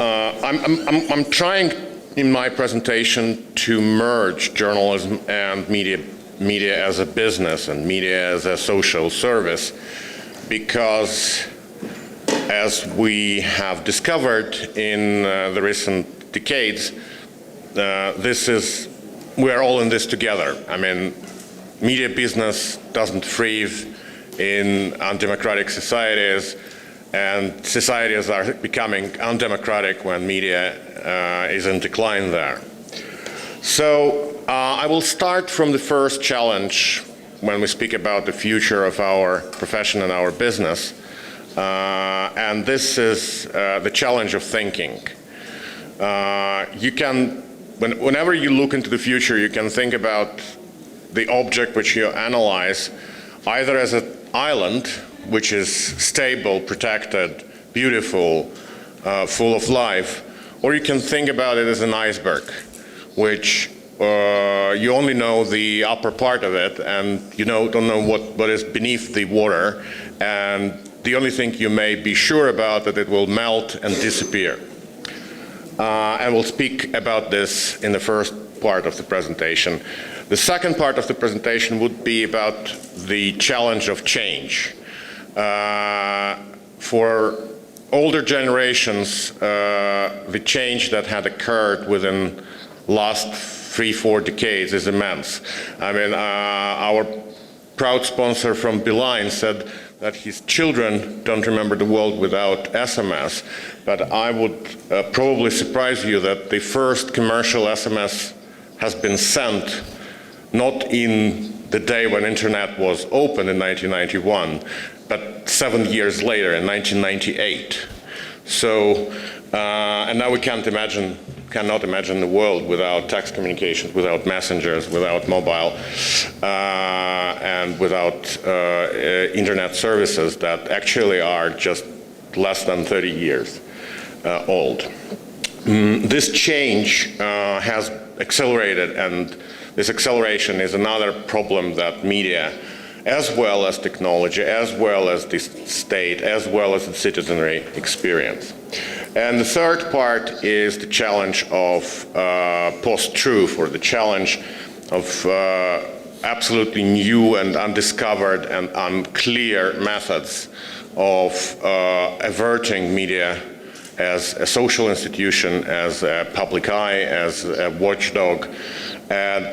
I'm trying in my presentation to merge journalism and media as a business and media as a social service, because as we have discovered in the recent decades, we are all in this together. I mean, media business doesn't thrive in undemocratic societies, and societies are becoming undemocratic when media is in decline there. So I will start from the first challenge when we speak about the future of our profession and our business, and this is the challenge of thinking. Whenever you look into the future, you can think about the object which you analyze either as an island, which is stable, protected, beautiful, full of life, or you can think about it as an iceberg, which you only know the upper part of it, and you don't know what is beneath the water, and the only thing you may be sure about that it will melt and disappear. And we'll speak about this in the first part of the presentation. The second part of the presentation would be about the challenge of change. For older generations, the change that had occurred within last 3-4 decades is immense. I mean, our proud sponsor from Beeline said that his children don't remember the world without SMS, but I would probably surprise you that the first commercial SMS has been sent not in the day when internet was open in 1991, but 7 years later in 1998. So, and now we cannot imagine the world without text communications, without messengers, without mobile, and without internet services that actually are just less than 30 years old. This change has accelerated, and this acceleration is another problem that media, as well as technology, as well as the state, as well as the citizenry experience. And the third part is the challenge of post-truth, or the challenge of absolutely new and undiscovered and unclear methods of averting media as a social institution, as a public eye, as a watchdog, and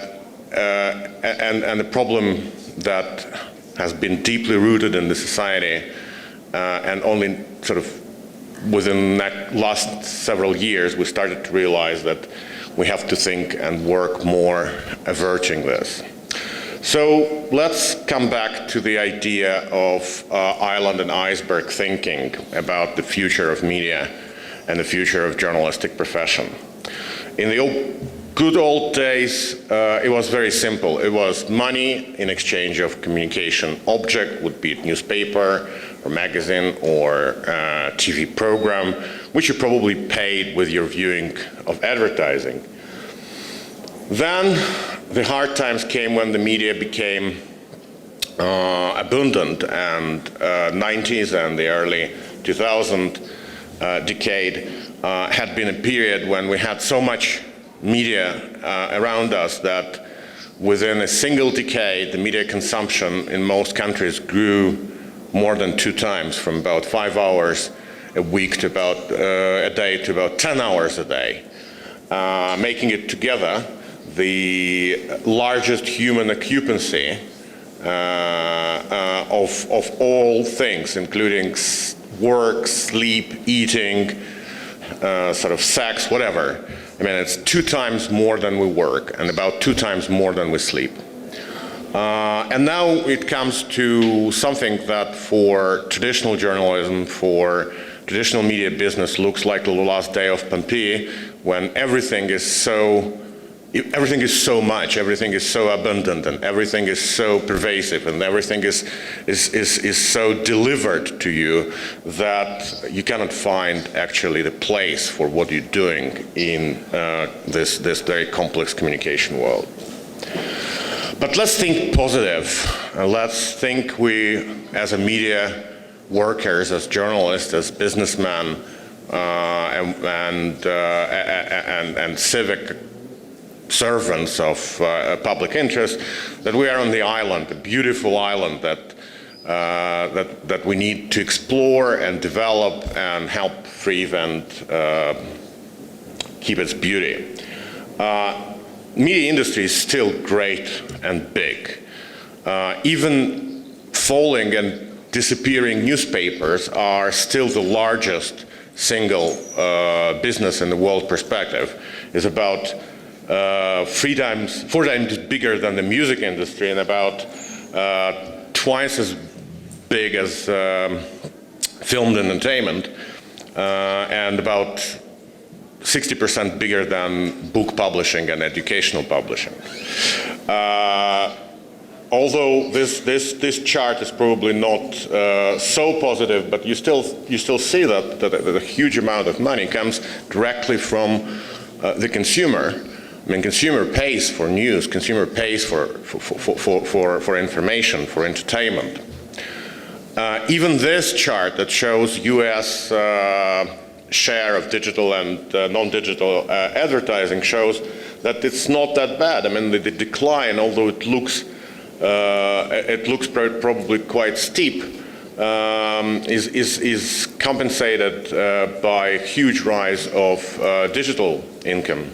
the problem that has been deeply rooted in the society, and only sort of within the last several years we started to realize that we have to think and work more averting this. So let's come back to the idea of island and iceberg thinking about the future of media and the future of journalistic profession. In the good old days, it was very simple. It was money in exchange of communication. Object would be a newspaper or magazine or TV program, which you probably paid with your viewing of advertising. Then the hard times came when the media became abundant, and 90s and the early 2000 decade had been a period when we had so much media around us that within a single decade, the media consumption in most countries grew more than 2 times, from about 5 hours a week to about a day to about 10 hours a day, making it together the largest human occupancy of all things, including work, sleep, eating, sort of sex, whatever. I mean, it's 2 times more than we work and about 2 times more than we sleep. And now it comes to something that for traditional journalism, for traditional media business looks like the last day of Pompeii, when everything is so much, everything is so abundant, and everything is so pervasive, and everything is so delivered to you that you cannot find actually the place for what you're doing in this very complex communication world. But let's think positive. Let's think we, as a media workers, as journalists, as businessmen, and civic servants of public interest, that we are on the island, a beautiful island that we need to explore and develop and help thrive and keep its beauty. Media industry is still great and big. Even falling and disappearing newspapers are still the largest single business in the world perspective. It's about 4 times bigger than the music industry and about twice as big as filmed entertainment, and about 60% bigger than book publishing and educational publishing. Although this chart is probably not so positive, but you still see that a huge amount of money comes directly from the consumer. I mean, consumer pays for news, consumer pays for information, for entertainment. Even this chart that shows U.S. share of digital and non-digital advertising shows that it's not that bad. I mean, the decline, although it looks probably quite steep, is compensated by a huge rise of digital income.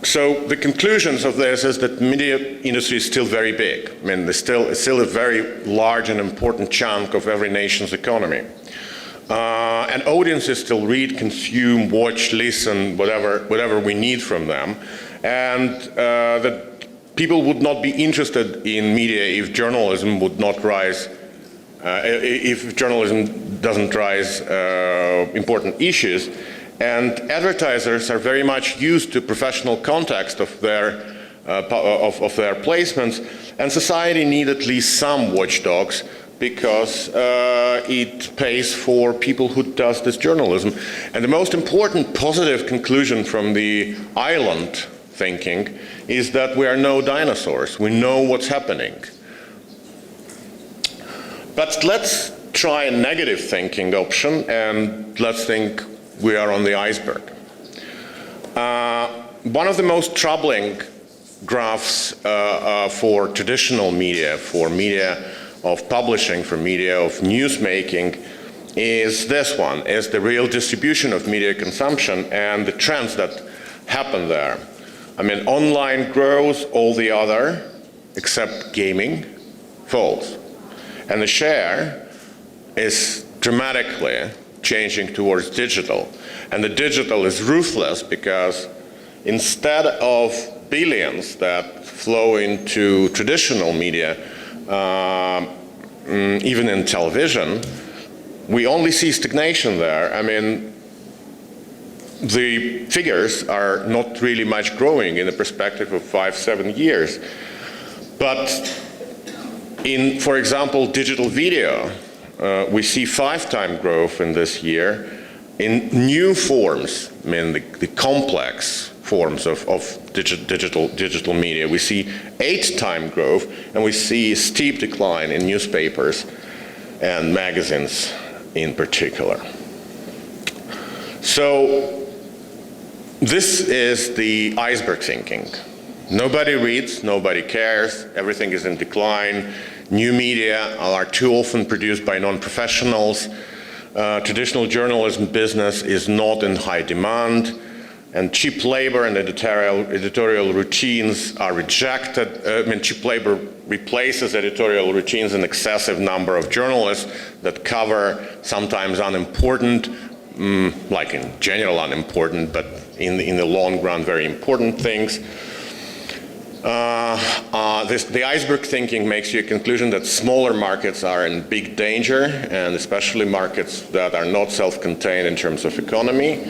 So the conclusions of this is that media industry is still very big. I mean, it's still a very large and important chunk of every nation's economy. And audiences still read, consume, watch, listen, whatever we need from them. And that people would not be interested in media if journalism would not rise, if journalism doesn't raise important issues. And advertisers are very much used to professional context of their placements, and society needs at least some watchdogs because it pays for people who does this journalism. And the most important positive conclusion from the island thinking is that we are no dinosaurs. We know what's happening. But let's try a negative thinking option, and let's think we are on the iceberg. One of the most troubling graphs for traditional media, for media of publishing, for media of newsmaking, is this one, is the real distribution of media consumption and the trends that happen there. I mean, online grows, all the other, except gaming, falls. And the share is dramatically changing towards digital. And the digital is ruthless because instead of billions that flow into traditional media, even in television, we only see stagnation there. I mean, the figures are not really much growing in the perspective of 5-7 years. But in, for example, digital video, we see 5-time growth in this year in new forms. I mean, the complex forms of digital media. We see 8-time growth, and we see a steep decline in newspapers and magazines in particular. So this is the iceberg thinking. Nobody reads, nobody cares, everything is in decline. New media are too often produced by non-professionals. Traditional journalism business is not in high demand, and cheap labor and editorial routines are rejected. Cheap labor replaces editorial routines, an excessive number of journalists that cover sometimes unimportant, like in general unimportant, but in the long run very important things. The iceberg thinking makes you a conclusion that smaller markets are in big danger, and especially markets that are not self-contained in terms of economy,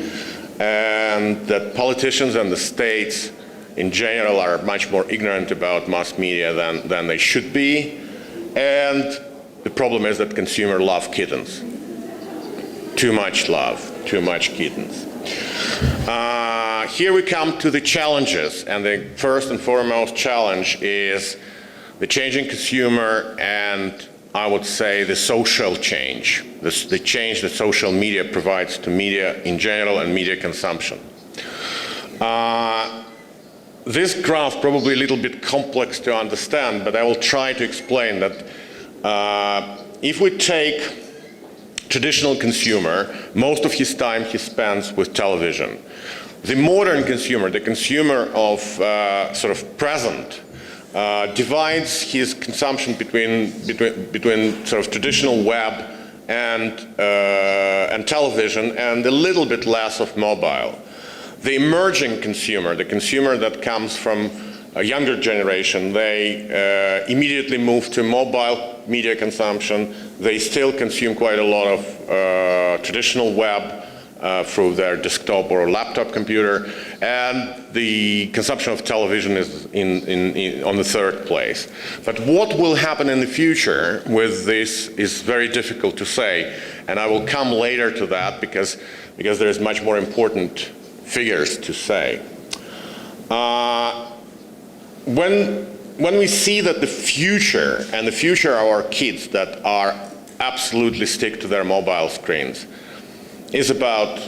and that politicians and the states in general are much more ignorant about mass media than they should be. And the problem is that consumers love kittens. Too much love, too much kittens. Here we come to the challenges, and the first and foremost challenge is the changing consumer and I would say, the social change, the change that social media provides to media in general and media consumption. This graph probably a little bit complex to understand, but I will try to explain that if we take traditional consumer, most of his time he spends with television. The modern consumer, the consumer of sort of present, divides his consumption between sort of traditional web and television, and a little bit less of mobile. The emerging consumer, the consumer that comes from a younger generation, they immediately move to mobile media consumption. They still consume quite a lot of traditional web through their desktop or laptop computer, and the consumption of television is on the third place. But what will happen in the future with this is very difficult to say, and I will come later to that because there is much more important figures to say. When we see that the future of our kids that are absolutely stick to their mobile screens is about,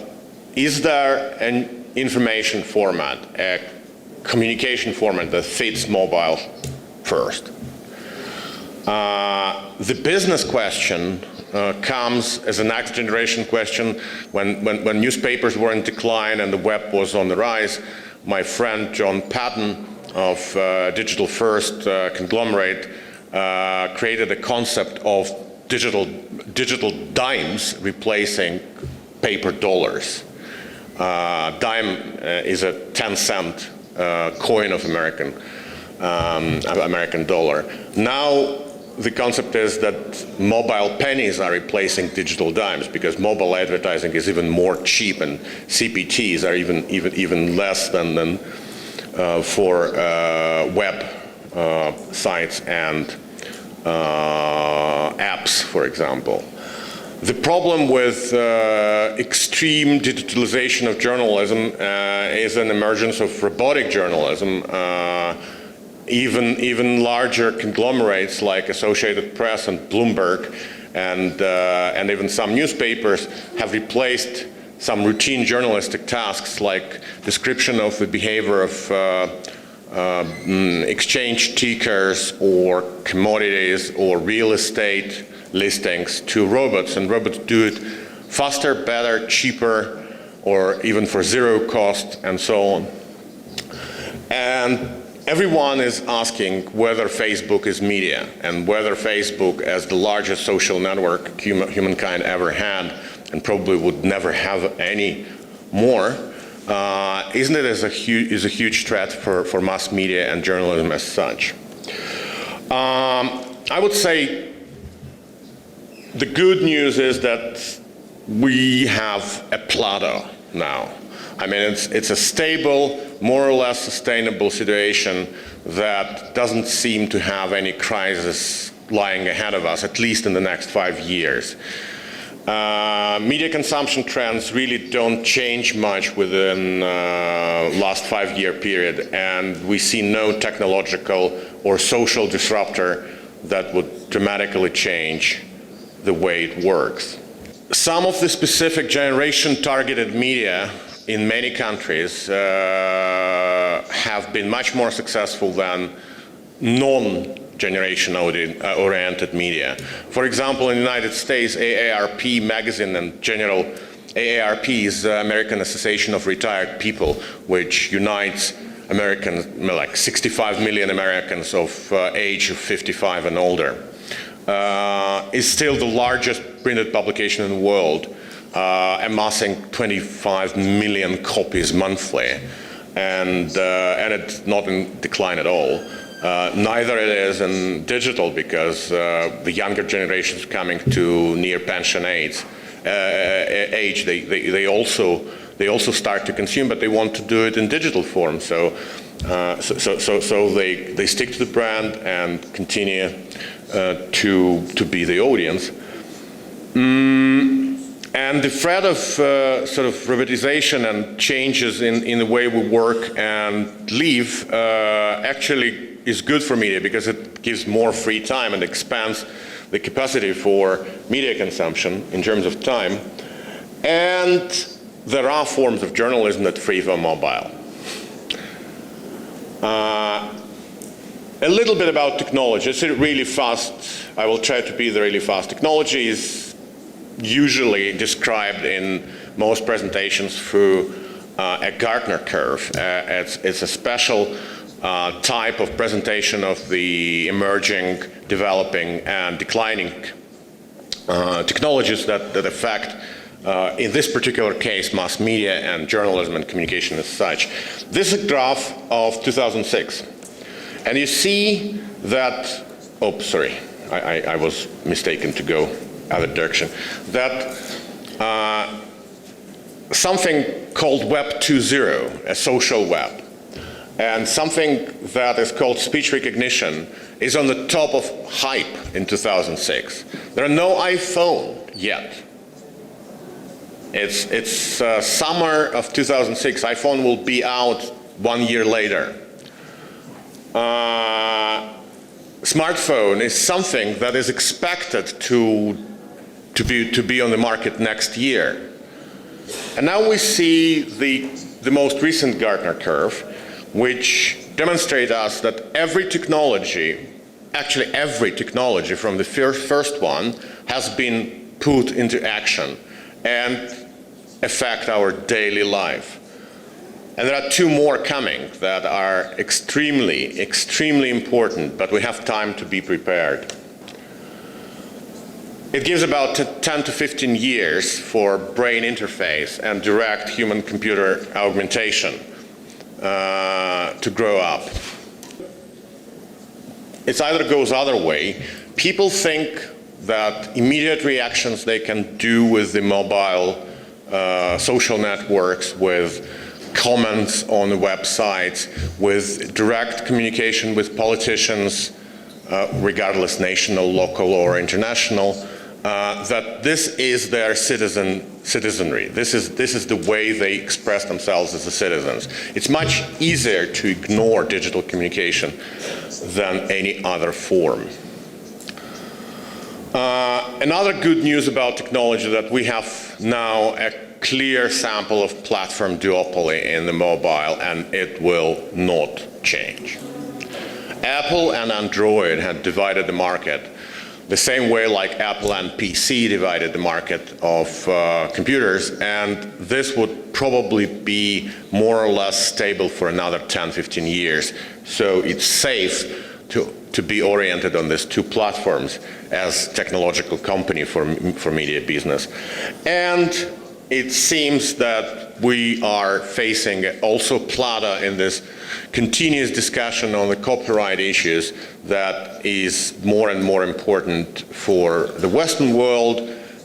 is there an information format, a communication format that fits mobile first? The business question comes as a next generation question. When newspapers were in decline and the web was on the rise, my friend John Patton of Digital First conglomerate created a concept of digital dimes replacing paper dollars. Dime is a 10-cent coin of American dollar. Now the concept is that mobile pennies are replacing digital dimes because mobile advertising is even more cheap, and CPTs are even less than for web sites and apps, for example. The problem with extreme digitalization of journalism is an emergence of robotic journalism. Even larger conglomerates like Associated Press and Bloomberg and even some newspapers have replaced some routine journalistic tasks like description of the behavior of exchange tickers or commodities or real estate listings to robots, and robots do it faster, better, cheaper, or even for zero cost, and so on. And everyone is asking whether Facebook is media, and whether Facebook, as the largest social network humankind ever had, and probably would never have any more, isn't it is a huge threat for mass media and journalism as such. I would say the good news is that we have a plateau now. I mean, it's a stable, more or less sustainable situation that doesn't seem to have any crisis lying ahead of us, at least in the next 5 years. Media consumption trends really don't change much within last 5-year period, and we see no technological or social disruptor that would dramatically change the way it works. Some of the specific generation-targeted media in many countries have been much more successful than non-generation-oriented media. For example, in the United States, AARP magazine and general AARP is the American Association of Retired People, which unites Americans, like 65 million Americans of age of 55 and older. Is still the largest printed publication in the world, amassing 25 million copies monthly, and it's not in decline at all. Neither it is in digital, because the younger generations coming to near pension age, they also start to consume, but they want to do it in digital form. So they stick to the brand and continue to be the audience. And the threat of sort of robotization and changes in the way we work and live actually is good for media, because it gives more free time and expands the capacity for media consumption in terms of time. And there are forms of journalism that thrive on mobile. A little bit about technology. It's really fast. I will try to be really fast. Technology is usually described in most presentations through a Gartner curve. It's a special type of presentation of the emerging, developing, and declining technologies that affect, in this particular case, mass media and journalism and communication as such. This is a graph of 2006. And you see that, oh, sorry, I was mistaken to go other direction, that something called Web 2.0, a social web, and something that is called speech recognition is on the top of hype in 2006. There are no iPhone yet. It's summer of 2006. iPhone will be out 1 year later. Smartphone is something that is expected to be on the market next year. And now we see the most recent Gartner curve, which demonstrates us that every technology, actually every technology from the first one, has been put into action and affect our daily life. And there are two more coming that are extremely, extremely important, but we have time to be prepared. It gives about 10 to 15 years for brain interface and direct human-computer augmentation to grow up. It either goes other way. People think that immediate reactions they can do with the mobile social networks, with comments on the websites, with direct communication with politicians, regardless national, local, or international, that this is their citizenry. This is the way they express themselves as the citizens. It's much easier to ignore digital communication than any other form. Another good news about technology that we have now a clear sample of platform duopoly in the mobile, and it will not change. Apple and Android had divided the market the same way like Apple and PC divided the market of computers, and this would probably be more or less stable for another 10, 15 years. So it's safe to be oriented on these two platforms as technological company for media business. And it seems that we are facing also plata in this continuous discussion on the copyright issues that is more and more important for the Western world,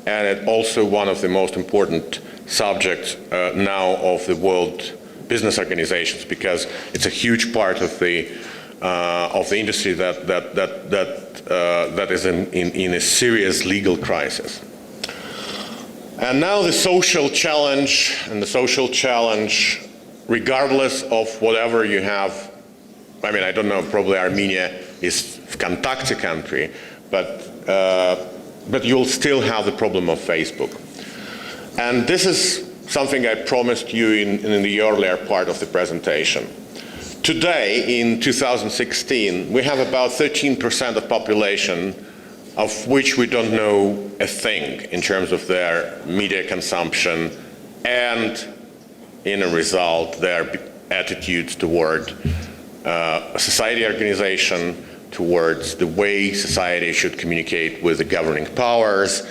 and it's also one of the most important subjects now of the world business organizations, because it's a huge part of the industry that is in a serious legal crisis. And now the social challenge, regardless of whatever you have, I mean, I don't know, probably Armenia is a Contact country, but you'll still have the problem of Facebook. And this is something I promised you in the earlier part of the presentation. Today, in 2016, we have about 13% of population of which we don't know a thing in terms of their media consumption and, in a result, their attitudes toward society organization, towards the way society should communicate with the governing powers.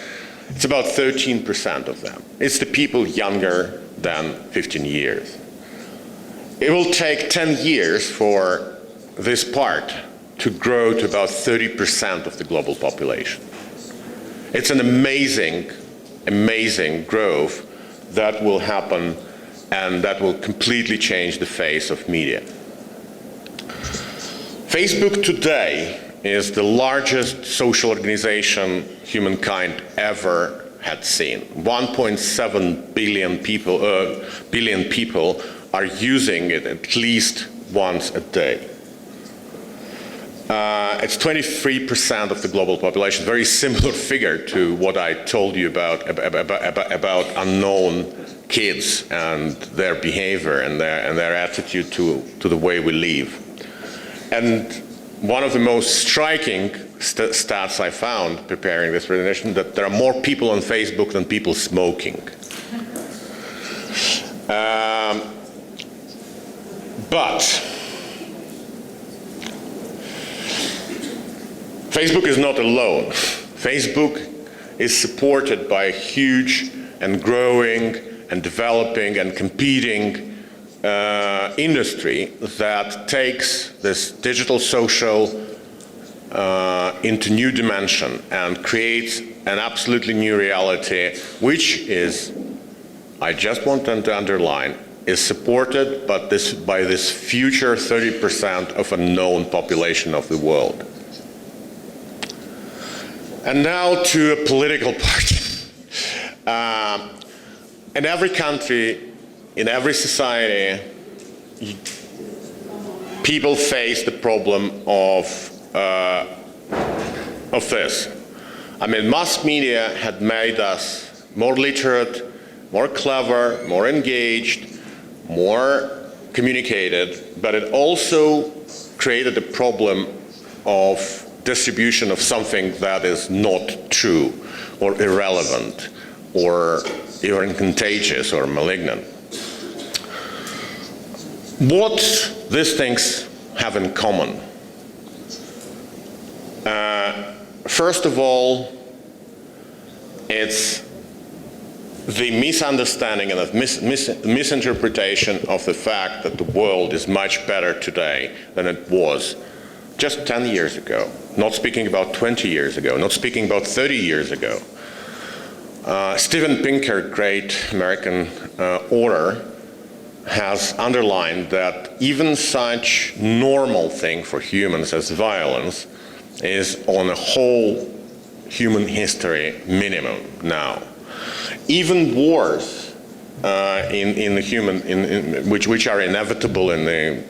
It's about 13% of them. It's the people younger than 15 years. It will take 10 years for this part to grow to about 30% of the global population. It's an amazing, amazing growth that will happen, and that will completely change the face of media. Facebook today is the largest social organization humankind ever had seen. 1.7 billion people are using it at least once a day. It's 23% of the global population, very similar figure to what I told you about unknown kids and their behavior and their attitude to the way we live. And one of the most striking stats I found preparing this presentation, that there are more people on Facebook than people smoking. But Facebook is not alone. Facebook is supported by a huge and growing and developing and competing industry that takes this digital social into new dimension and creates an absolutely new reality, which is, I just want to underline, is supported by this future 30% of a known population of the world. And now to a political part. In every country, in every society, people face the problem of this. I mean, mass media had made us more literate, more clever, more engaged, more communicated, but it also created a problem of distribution of something that is not true or irrelevant or even contagious or malignant. What these things have in common? First of all, it's the misunderstanding and the misinterpretation of the fact that the world is much better today than it was just 10 years ago, not speaking about 20 years ago, not speaking about 30 years ago. Steven Pinker, great American author, has underlined that even such normal thing for humans as violence is on a whole human history minimum now. Even wars in the human, which are inevitable in the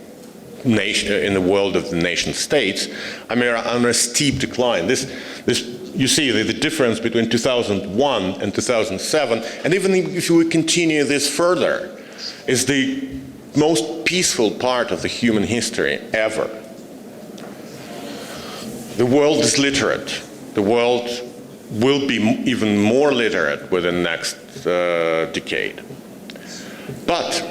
world of the nation states, I mean, are on a steep decline. You see the difference between 2001 and 2007, and even if we continue this further, is the most peaceful part of the human history ever. The world is literate. The world will be even more literate within the next decade. But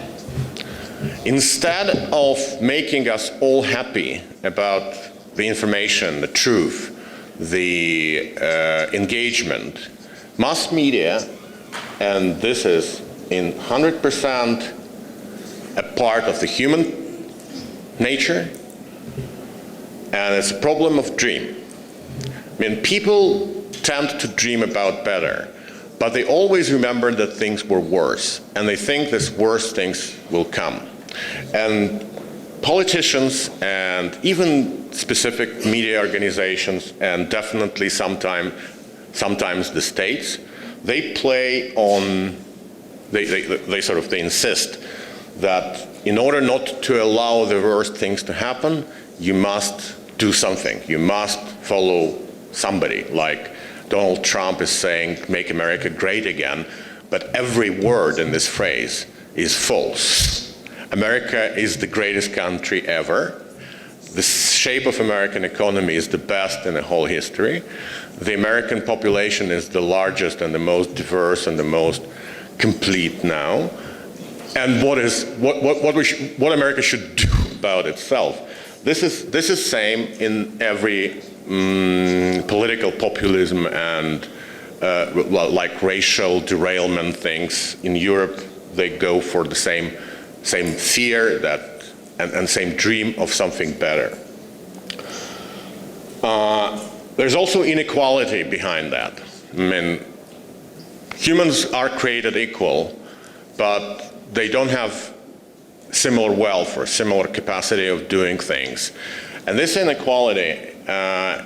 instead of making us all happy about the information, the truth, the engagement, mass media, and this is in 100% a part of the human nature, and it's a problem of dream. I mean, people tend to dream about better, but they always remember that things were worse, and they think these worse things will come. And politicians and even specific media organizations, and definitely sometimes the states, they insist that in order not to allow the worst things to happen, you must do something. You must follow somebody, like Donald Trump is saying, "Make America great again," but every word in this phrase is false. America is the greatest country ever. The shape of American economy is the best in the whole history. The American population is the largest and the most diverse and the most complete now. And what America should do about itself. This is same in every political populism and like racial derailment things. In Europe, they go for the same fear and same dream of something better. There's also inequality behind that. I mean, humans are created equal, but they don't have similar wealth or similar capacity of doing things. And this inequality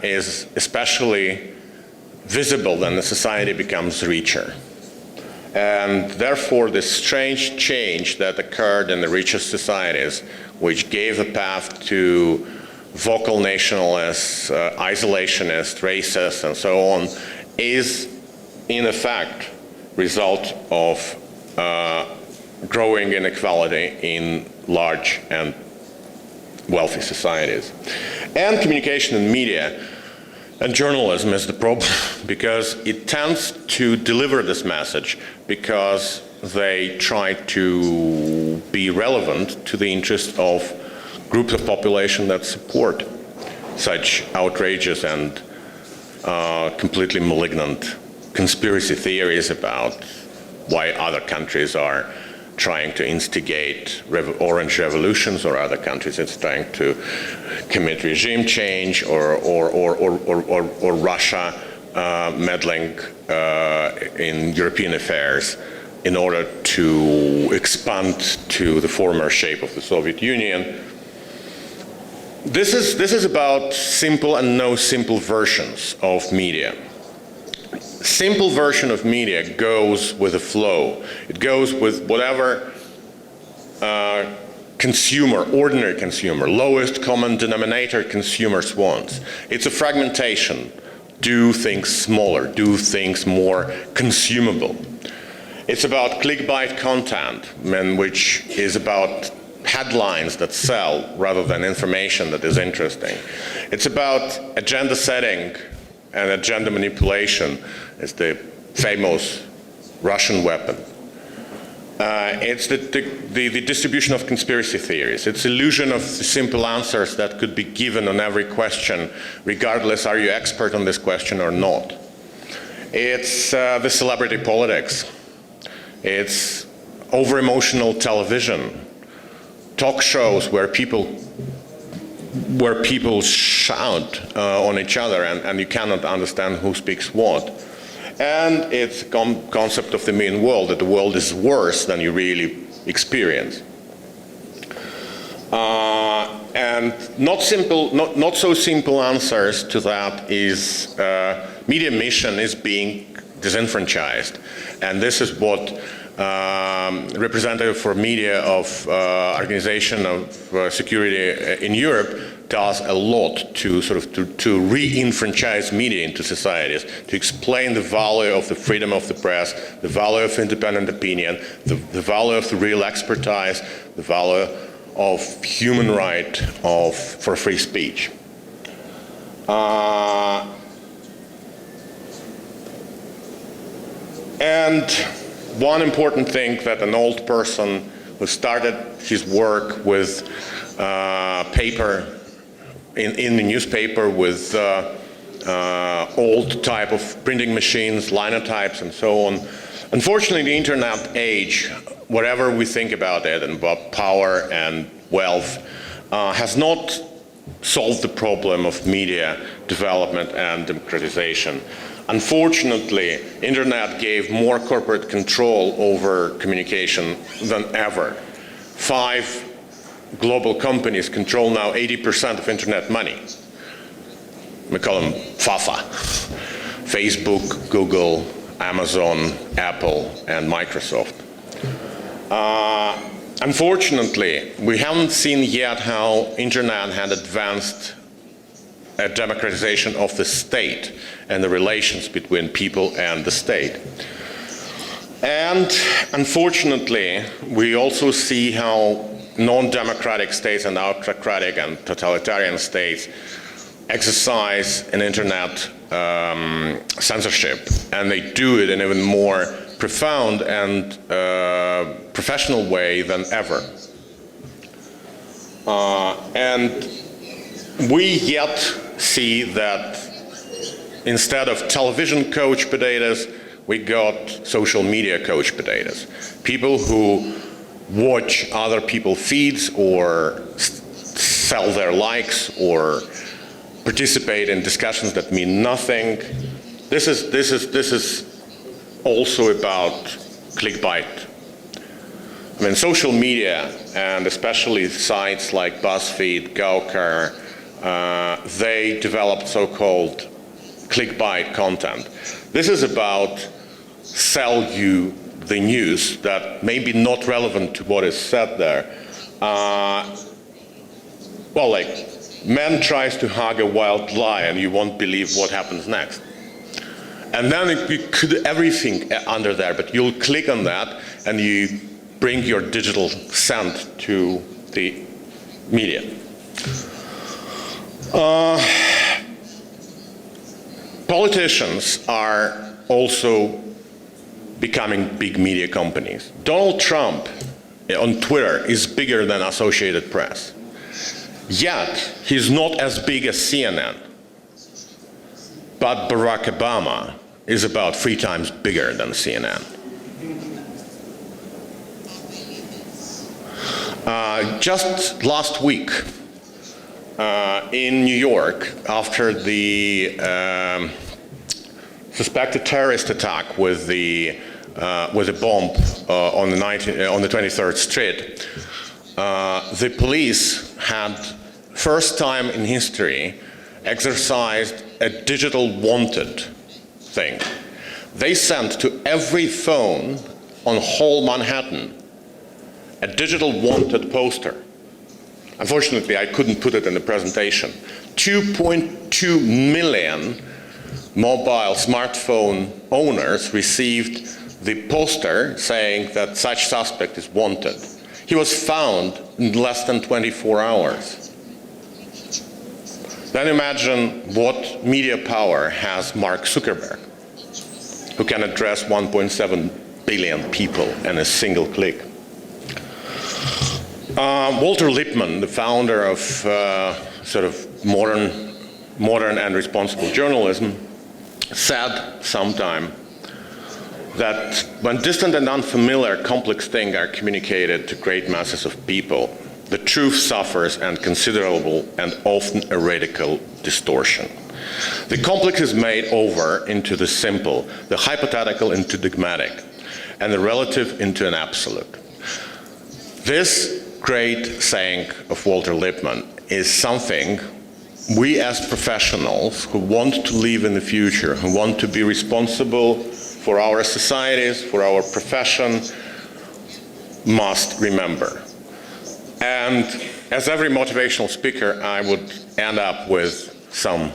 is especially visible when the society becomes richer. And therefore, this strange change that occurred in the richest societies, which gave a path to vocal nationalists, isolationists, racists, and so on, is in effect result of growing inequality in large and wealthy societies. And communication and media and journalism is the problem because it tends to deliver this message because they try to be relevant to the interests of groups of population that support such outrageous and completely malignant conspiracy theories about why other countries are trying to instigate orange revolutions, or other countries it's trying to commit regime change, or Russia meddling in European affairs in order to expand to the former shape of the Soviet Union. This is about simple and no simple versions of media. Simple version of media goes with the flow. It goes with whatever ordinary consumer, lowest common denominator consumers wants. It's a fragmentation. Do things smaller, do things more consumable. It's about clickbait content, which is about headlines that sell rather than information that is interesting. It's about agenda setting and agenda manipulation. It's the famous Russian weapon. It's the distribution of conspiracy theories. It's illusion of simple answers that could be given on every question, regardless are you expert on this question or not. It's the celebrity politics. It's over-emotional television, talk shows where people shout on each other and you cannot understand who speaks what. And it's the concept of the mean world, that the world is worse than you really experience. And not so simple answers to that is media mission is being disenfranchised. And this is what representative for media of Organization of Security in Europe does a lot to to re-enfranchise media into societies, to explain the value of the freedom of the press, the value of independent opinion, the value of the real expertise, the value of human right for free speech. And one important thing that an old person who started his work with paper in the newspaper with old type of printing machines, linotypes and so on. Unfortunately, the internet age, whatever we think about it and about power and wealth, has not solved the problem of media development and democratization. Unfortunately, internet gave more corporate control over communication than ever. 5 global companies control now 80% of internet money. We call them FAFA. Facebook, Google, Amazon, Apple, and Microsoft. Unfortunately, we haven't seen yet how internet had advanced a democratization of the state and the relations between people and the state. And unfortunately, we also see how non-democratic states and autocratic and totalitarian states exercise an internet censorship, and they do it in an even more profound and professional way than ever. And we yet see that instead of television couch potatoes, we got social media couch potatoes. People who watch other people's feeds or sell their likes or participate in discussions that mean nothing. This is also about clickbait. I mean, social media, and especially sites like BuzzFeed, Gawker, they developed so-called clickbait content. This is about sell you the news that may be not relevant to what is said there. Well, like man tries to hug a wild lion, you won't believe what happens next. And then you could everything under there, but you'll click on that and you bring your digital scent to the media. Politicians are also becoming big media companies. Donald Trump on Twitter is bigger than Associated Press. Yet, he's not as big as CNN. But Barack Obama is about 3 times bigger than CNN. Just last week, in New York, after the suspected terrorist attack with the bomb on the 23rd Street, the police had, first time in history, exercised a digital wanted thing. They sent to every phone on whole Manhattan a digital wanted poster. Unfortunately, I couldn't put it in the presentation. 2.2 million mobile smartphone owners received the poster saying that such suspect is wanted. He was found in less than 24 hours. Then imagine what media power has Mark Zuckerberg, who can address 1.7 billion people in a single click. Walter Lippmann, the founder of sort of modern and responsible journalism, said sometime that when distant and unfamiliar complex things are communicated to great masses of people, the truth suffers and considerable and often a radical distortion. The complex is made over into the simple, the hypothetical into dogmatic, and the relative into an absolute. This great saying of Walter Lippmann is something we as professionals who want to live in the future, who want to be responsible for our societies, for our profession, must remember. And as every motivational speaker, I would end up with some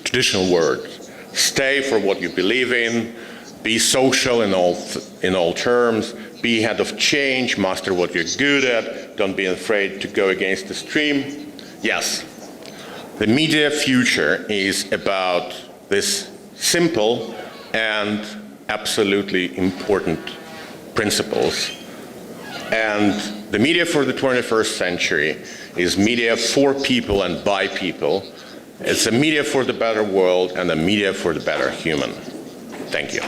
traditional words. Stay for what you believe in, be social in all terms, be ahead of change, master what you're good at, don't be afraid to go against the stream. Yes, the media future is about this simple and absolutely important principles. And the media for the 21st century is media for people and by people. It's a media for the better world and a media for the better human. Thank you.